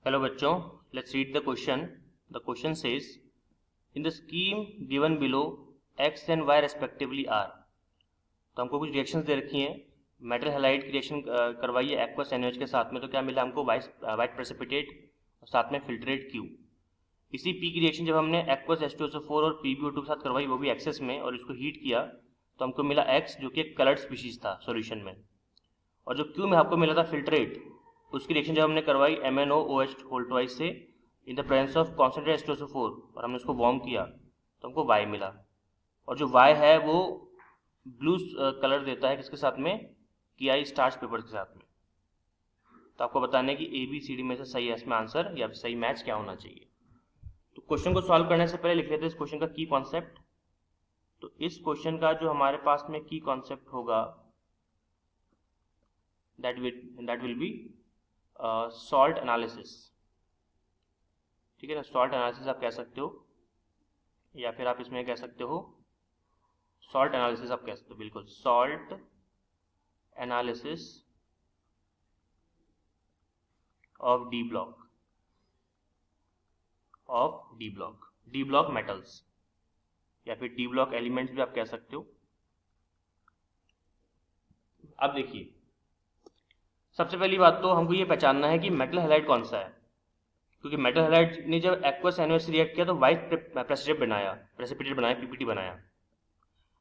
Hello बच्चों, let's read the question. The question says in the scheme given below X and Y respectively are. तो हमको कुछ reactions दे रखी हैं. Metal halide की रिएक्शन करवाई है एक्वस NaOH के साथ में, तो क्या मिला हमको? वाइट प्रेसिपिटेट और साथ में फिल्ट्रेट क्यू. इसी पी की रिएक्शन जब हमने एक्वस H2SO4 और PbO2 के साथ करवाई, वो भी एक्सेस में, और इसको हीट किया, तो हमको मिला एक्स जो कि एक कलर्ड स्पीशीज था सॉल्यूशन में. और जो क्यू में आपको मिला था फिल्ट्रेट, उसकी रिएक्शन जब हमने करवाई MnOOH होल ट्वाइस से in the presence of concentrated H2SO4 और हमने उसको वार्म किया, तो हमको Y मिला. और जो Y है वो ब्लू कलर देता है किसके साथ में? KI स्टार्च पेपर के साथ में. तो आपको बताना है कि ABCD में से सही है इसमें आंसर या सही मैच क्या होना चाहिए. तो क्वेश्चन को सॉल्व करने से पहले लिख लेते हैं इस क्वेश्चन का की कॉन्सेप्ट. तो इस क्वेश्चन का जो हमारे पास में की कॉन्सेप्ट होगा that will be salt analysis. ठीक है ना, सॉल्ट एनालिसिस आप कह सकते हो, या फिर आप इसमें कह सकते हो सॉल्ट एनालिसिस. आप कह सकते हो बिल्कुल, salt analysis of D block metals, या फिर डी ब्लॉक एलिमेंट्स भी आप कह सकते हो. अब देखिए, सबसे पहली बात तो हमको ये पहचानना है कि मेटल हैलाइड कौन सा है, क्योंकि मेटल हैलाइड ने जब एक्वस NaOH से रिएक्ट किया तो वाइट प्रेसिपिटेट बनाया, PPT बनाया.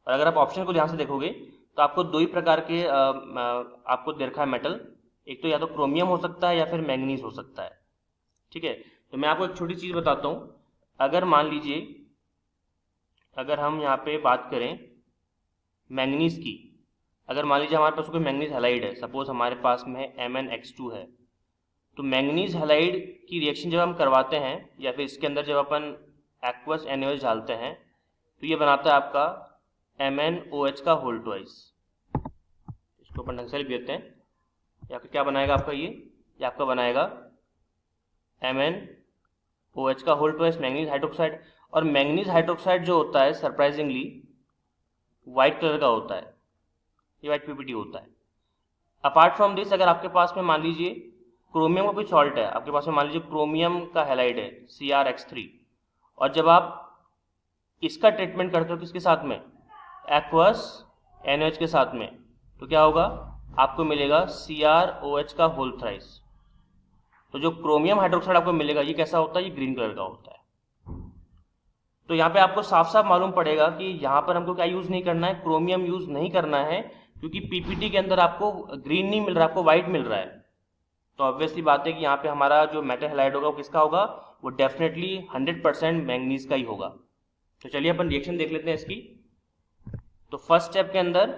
और अगर आप ऑप्शन को ध्यान से देखोगे तो आपको दो ही प्रकार के आपको दे रखा है मेटल. एक तो या तो क्रोमियम हो सकता है या फिर मैंगनीज हो सकता है. ठीक है, तो मैं आपको एक छोटी चीज़ बताता हूँ. अगर मान लीजिए, अगर हम यहाँ पे बात करें मैंगनीज की, अगर मान लीजिए हमारे पास कोई मैंगनीज हैलाइड है, सपोज हमारे पास में MnX2 है, तो मैंगनीज हैलाइड की रिएक्शन जब हम करवाते हैं या फिर इसके अंदर जब अपन एक्वस NaOH डालते हैं, तो ये बनाता है आपका MnOH का होल ट्वाइस. इसको अपन ढंग से लिख देते हैं. या फिर क्या बनाएगा आपका ये आपका बनाएगा MnOH का होल ट्वाइस मैंगनीज हाइड्रोक्साइड. और मैंगनीज हाइड्रोक्साइड जो होता है सरप्राइजिंगली वाइट कलर का होता है, ये वाइट PPT होता है. अपार्ट फ्रॉम दिस, अगर आपके पास में मान लीजिए क्रोमियम का कोई सॉल्ट है, आपके पास में मान लीजिए क्रोमियम का हैलाइड है CrX3, और जब आप इसका ट्रीटमेंट करते हो किसके साथ में? एक्वस NaOH के साथ में, तो क्या होगा? आपको मिलेगा CrOH का होल थ्राइस. तो जो क्रोमियम हाइड्रोक्साइड आपको मिलेगा ये कैसा होता है? ये ग्रीन कलर का होता है. तो यहाँ पे आपको साफ साफ मालूम पड़ेगा कि यहाँ पर हमको क्या यूज नहीं करना है? क्रोमियम यूज नहीं करना है, क्योंकि PPT के अंदर आपको ग्रीन नहीं मिल रहा, आपको व्हाइट मिल रहा है. तो ऑब्वियसली बात है कि यहाँ पे हमारा जो मेटल हैलाइड होगा वो किसका होगा? वो डेफिनेटली 100% मैंगनीज का ही होगा. तो चलिए अपन रिएक्शन देख लेते हैं इसकी. तो फर्स्ट स्टेप के अंदर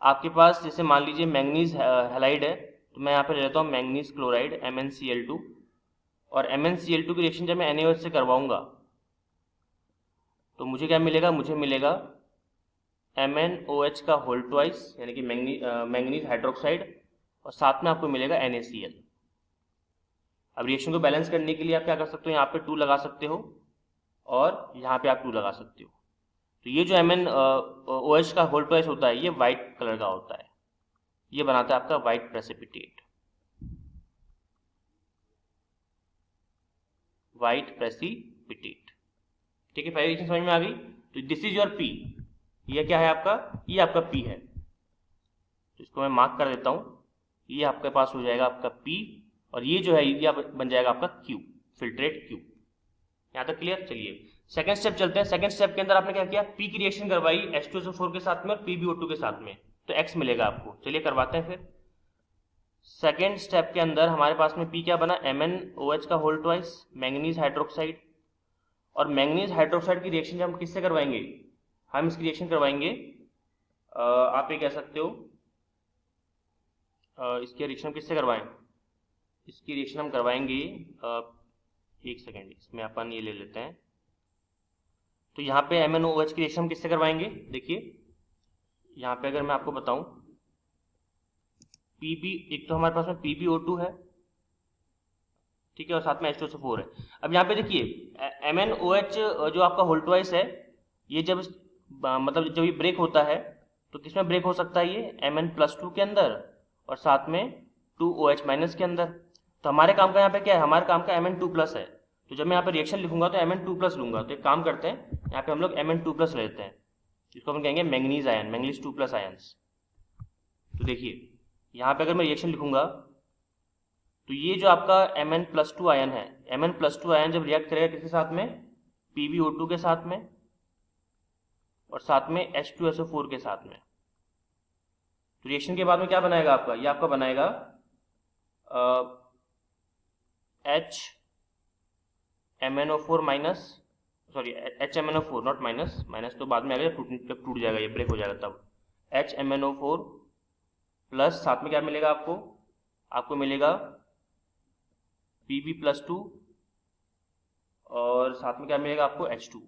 आपके पास जैसे मान लीजिए मैंगनीज हैलाइड है, तो मैं यहाँ पे ले लेता हूँ मैंगनीज क्लोराइड MnCl2. और MnCl2 की रिएक्शन जब मैं NaOH से करवाऊंगा तो मुझे क्या मिलेगा? मुझे मिलेगा MnOH का होल ट्वाइस, यानी कि मैंगनीज हाइड्रोक्साइड, और साथ में आपको मिलेगा NaCl. अब रिएक्शन को बैलेंस करने के लिए आप क्या कर सकते हो? यहाँ पे 2 लगा सकते हो और यहाँ पे आप 2 लगा सकते हो. तो ये जो MnOH का होल ट्वाइस होता है ये वाइट कलर का होता है, ये बनाता है आपका वाइट प्रेसिपिटेट. ठीक है, पहली रिएक्शन समझ में आ गई. तो दिस इज योर P. ये क्या है आपका? ये आपका P है. तो इसको मैं मार्क कर देता हूँ. ये आपके पास हो जाएगा आपका P, और ये जो है ये बन जाएगा आपका Q, फिल्ट्रेट Q. यहाँ तक क्लियर? चलिए सेकंड स्टेप चलते हैं. सेकंड स्टेप के अंदर आपने क्या किया? P की रिएक्शन करवाई H2SO4 के साथ में और PbO2 के साथ में, तो X मिलेगा आपको. चलिए करवाते हैं फिर. सेकेंड स्टेप के अंदर हमारे पास में P क्या बना? MnOH का होल ट्वाइस मैंगनीज हाइड्रोक्साइड. और मैंगनीज हाइड्रोक्साइड की रिएक्शन जब हम किससे करवाएंगे? हम इसकी रिएक्शन करवाएंगे, आप ये कह सकते हो, इसकी रिएक्शन हम किससे करवाएं? इसकी रिएक्शन हम करवाएंगे, एक सेकेंड, इसमें अपन ये ले लेते हैं. तो यहाँ पे MnOH की रिएक्शन हम किससे करवाएंगे? देखिए यहाँ पे अगर मैं आपको बताऊं, एक तो हमारे पास में PbO2 है, ठीक है, और साथ में H2SO4 है. अब यहाँ पे देखिए MnOH जो आपका होल ट्वाइस है, ये जब मतलब जब ये ब्रेक होता है तो किसमें ब्रेक हो सकता है? ये Mn+2 के अंदर और साथ में 2OH- के अंदर. तो हमारे काम का यहाँ पे क्या है, हमारे काम का Mn2+ है। तो जब मैं यहाँ पे रिएक्शन लिखूंगा तो Mn2+ लूंगा। तो एक काम करते हैं, यहाँ पे हम लोग Mn2+ लेते हैं, जिसको हम कहेंगे मैंगनीज आयन, मैंगनीज 2+ आयन्स। तो देखिए यहाँ पे अगर मैं रिएक्शन लिखूंगा तो ये जो आपका Mn+2 आयन है, Mn+2 आयन जब रिएक्ट करेगा किसके साथ में, PbO2 के साथ में और साथ में H2SO4 के साथ में। तो रिएक्शन के बाद में क्या बनाएगा आपका, ये आपका बनाएगा HMnO4 minus, sorry HMnO4 not minus, minus तो बाद में आएगा जब टूट जाएगा, ये ब्रेक हो जाएगा तब। HMnO4 प्लस साथ में क्या मिलेगा आपको, आपको मिलेगा Pb+2 और साथ में क्या मिलेगा आपको H2O।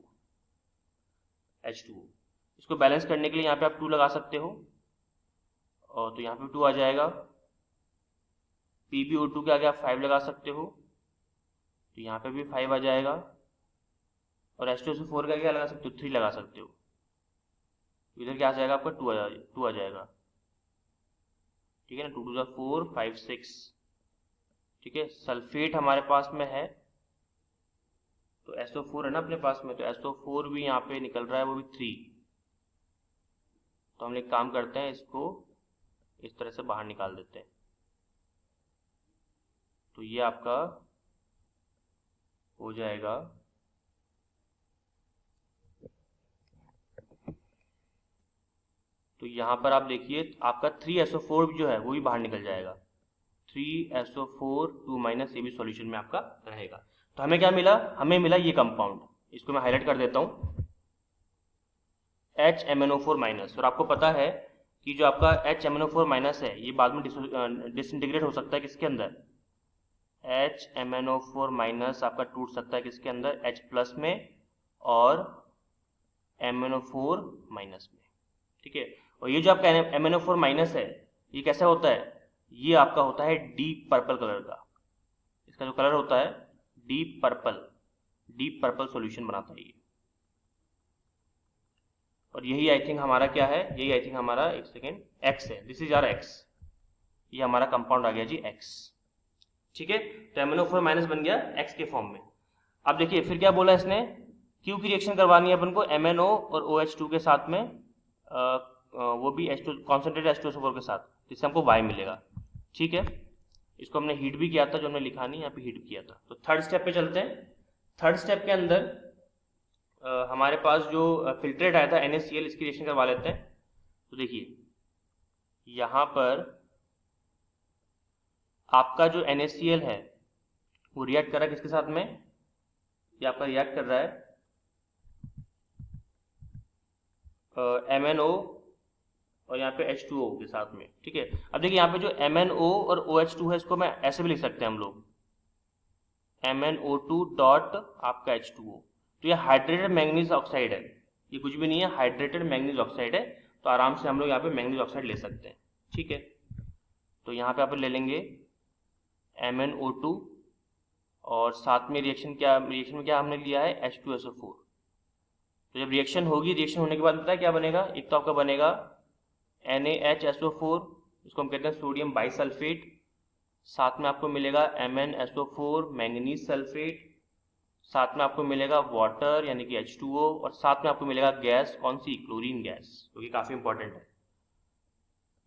इसको बैलेंस करने के लिए यहाँ पे आप 2 लगा सकते हो, और तो यहाँ पे 2 आ जाएगा। PbO2 के आगे आप 5 लगा सकते हो, तो यहाँ पे भी 5 आ जाएगा। और H2SO4 का क्या लगा सकते हो, 3 लगा सकते हो। इधर क्या आ जाएगा आपका 2 आ जाएगा, ठीक है ना। 2 2 4 5 6, ठीक है। सल्फेट हमारे पास में है, तो SO4 है ना अपने पास में, तो SO4 भी यहाँ पे निकल रहा है, वो भी 3। तो हम एक काम करते हैं, इसको इस तरह से बाहर निकाल देते हैं। तो ये आपका हो जाएगा तो यहाँ पर आप देखिए आपका 3SO4 जो है वो भी बाहर निकल जाएगा। 3SO4 2- ये भी सॉल्यूशन में आपका रहेगा। तो हमें क्या मिला, हमें मिला ये कंपाउंड, इसको मैं हाईलाइट कर देता हूँ, HMnO4-। और आपको पता है कि जो आपका HMnO4- है ये बाद में डिसइंटीग्रेट हो सकता है किसके अंदर, HMnO4- आपका टूट सकता है किसके अंदर, H+ में और MnO4- में, ठीक है। और ये जो आपका MnO4- है ये कैसा होता है, ये आपका होता है डीप पर्पल कलर का। इसका जो कलर होता है डीप पर्पल सॉल्यूशन बनाता है ये। और यही आई थिंक हमारा क्या है, यही आई थिंक हमारा, एक सेकेंड, X है। दिस इज आवर X, ये हमारा कंपाउंड आ गया जी X, ठीक है। तो MnO4- बन गया X के फॉर्म में। अब देखिए फिर क्या बोला इसने, Q की रिएक्शन करवानी है अपन को MnO और OH2 के साथ में, वो भी H2 कॉन्सेंट्रेट H2SO4 के साथ, जिससे हमको Y मिलेगा, ठीक है। इसको हमने हीट भी किया था, जो हमने लिखा नहीं यहाँ पे हीट किया था। तो थर्ड स्टेप पे चलते हैं। थर्ड स्टेप के अंदर हमारे पास जो फिल्ट्रेट आया था NaCl, इसकी रिएक्शन करवा लेते हैं। तो देखिए यहाँ पर आपका जो NaCl है वो रिएक्ट कर रहा है किसके साथ में, ये आपका रिएक्ट कर रहा है MnO और यहाँ पे H2O के साथ में, ठीक है। अब देखिए यहाँ पे जो MnO और OH2 है, इसको मैं ऐसे भी लिख सकते हैं हम लोग, MnO2 डॉट आपका H2O। तो ये हाइड्रेटेड मैंगनीज ऑक्साइड है, ये कुछ भी नहीं है, हाइड्रेटेड मैंगनीज ऑक्साइड है। तो आराम से हम लोग यहाँ पे मैंगनीज ऑक्साइड ले सकते हैं, ठीक है। तो यहाँ पे आप ले लेंगे MnO2 और साथ में रिएक्शन में क्या हमने लिया है H2SO4। तो जब रिएक्शन होगी, रिएक्शन होने के बाद पता है क्या बनेगा, एक तो आपका बनेगा NaHSO4, इसको हम कहते हैं सोडियम बाइसल्फेट, साथ में आपको मिलेगा MnSO4 मैंगनीज सल्फेट, साथ में आपको मिलेगा वाटर यानी कि H2O, और साथ में आपको मिलेगा गैस, कौन सी, क्लोरीन गैस, जो कि काफ़ी इंपॉर्टेंट है।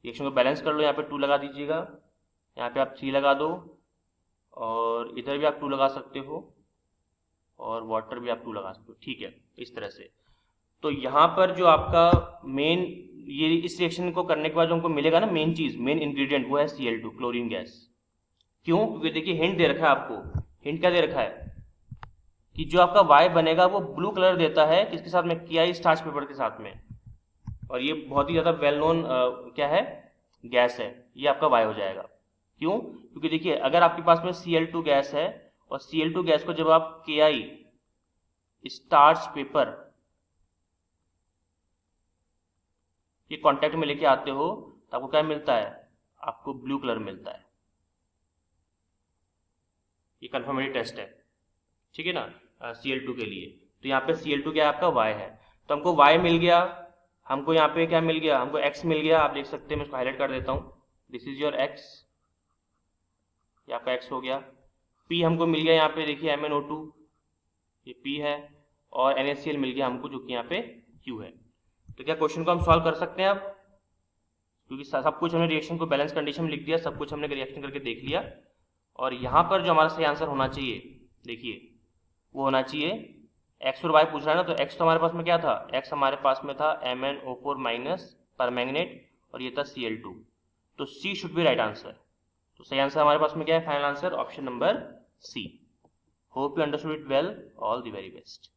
रिएक्शन को बैलेंस कर लो, यहाँ पे 2 लगा दीजिएगा, यहाँ पे आप 3 लगा दो, और इधर भी आप 2 लगा सकते हो, और वाटर भी आप 2 लगा सकते हो, ठीक है, इस तरह से। तो यहाँ पर जो आपका मेन, ये इस रिएक्शन को करने के बाद जो हमको मिलेगा ना मेन चीज़, मेन इंग्रेडिएंट, वो है Cl2 क्लोरीन गैस। क्यों, क्योंकि देखिए हिंट दे रखा है आपको, हिंट क्या दे रखा है कि जो आपका Y बनेगा वो ब्लू कलर देता है किसके साथ में, KI स्टार्च पेपर के साथ में। और ये बहुत ही ज़्यादा वेल नोन क्या है, गैस है, ये आपका Y हो जाएगा। क्यों, क्योंकि देखिए अगर आपके पास में Cl2 गैस है, और Cl2 गैस को जब आप KI स्टार्च पेपर के कांटेक्ट में लेके आते हो, तो आपको क्या मिलता है, आपको ब्लू कलर मिलता है। ये कंफर्मेटरी टेस्ट है, ठीक है ना, Cl2 के लिए। तो यहाँ पे Cl2 क्या है, आपका Y है। तो हमको Y मिल गया, हमको यहाँ पे क्या मिल गया, हमको X मिल गया। आप देख सकते हैं, मैं इसको हाईलाइट कर देता हूँ, दिस इज योर X। ये आपका X हो गया। P हमको मिल गया यहाँ पे, देखिए MnO2 ये P है, और NaCl मिल गया हमको जो कि यहाँ पे Q है। तो क्या क्वेश्चन को हम सॉल्व कर सकते हैं अब, क्योंकि सब कुछ हमने रिएक्शन को बैलेंस कंडीशन में लिख दिया, सब कुछ हमने रिएक्शन करके देख लिया। और यहाँ पर जो हमारा सही आंसर होना चाहिए, देखिए वो होना चाहिए X और Y पूछ रहा है ना, तो X तो हमारे पास में क्या था, X हमारे पास में था MnO4 माइनस परमैंगनेट, और ये था Cl2, तो C should be right answer. तो सही आंसर हमारे पास में क्या है, final answer option number C। Hope you understood it well, all the very best.